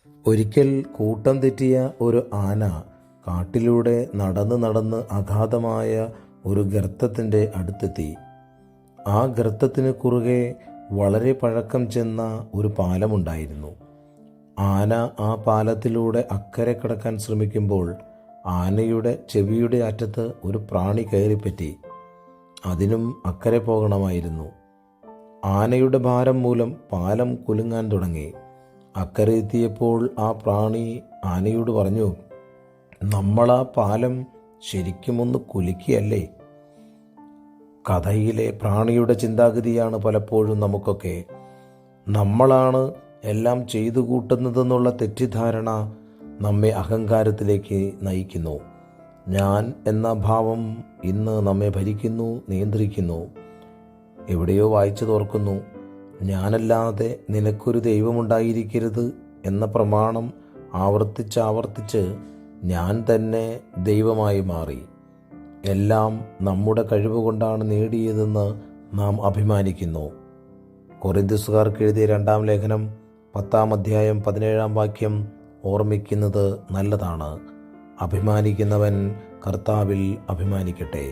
ഒരിക്കൽ കൂട്ടം തെറ്റിയ ഒരു ആന കാട്ടിലൂടെ നടന്ന് അഗാധമായ ഒരു ഗർത്തത്തിൻ്റെ അടുത്തെത്തി. ആ ഗർത്തത്തിന് കുറുകെ വളരെ പഴക്കം ചെന്ന ഒരു പാലമുണ്ടായിരുന്നു. ആന ആ പാലത്തിലൂടെ അക്കരെ കടക്കാൻ ശ്രമിക്കുമ്പോൾ ആനയുടെ ചെവിയുടെ അറ്റത്ത് ഒരു പ്രാണി കയറിപ്പറ്റി. അതിനും അക്കരെ പോകണമായിരുന്നു. ആനയുടെ ഭാരം മൂലം പാലം കുലുങ്ങാൻ തുടങ്ങി. അക്കരെ എത്തിയപ്പോൾ ആ പ്രാണി ആനയോട് പറഞ്ഞു, "നമ്മളാ പാലം ശരിക്കുമൊന്ന് കുലുക്കിയല്ലേ?" കഥയിലെ പ്രാണിയുടെ ചിന്താഗതിയാണ് പലപ്പോഴും നമുക്കൊക്കെ. നമ്മളാണ് എല്ലാം ചെയ്തു കൂട്ടുന്നതെന്നുള്ള തെറ്റിദ്ധാരണ നമ്മെ അഹങ്കാരത്തിലേക്ക് നയിക്കുന്നു. ഞാൻ എന്ന ഭാവം ഇന്ന് നമ്മെ ഭരിക്കുന്നു, നിയന്ത്രിക്കുന്നു. എവിടെയോ വായിച്ചു തോർക്കുന്നു, ഞാനല്ലാതെ നിനക്കൊരു ദൈവമുണ്ടായിരിക്കരുത് എന്ന പ്രമാണം ആവർത്തിച്ച് ഞാൻ തന്നെ ദൈവമായി മാറി. എല്ലാം നമ്മുടെ കഴിവുകൊണ്ടാണ് നേടിയതെന്ന് നാം അഭിമാനിക്കുന്നു. കൊറിന്ത്യസുകാർക്ക് എഴുതിയ 2-ാം ലേഖനം 10-ാം അധ്യായം 17-ാം വാക്യം ഓർമ്മിക്കുന്നത് നല്ലതാണ്. അഭിമാനിക്കുന്നവൻ കർത്താവിൽ അഭിമാനിക്കട്ടെ.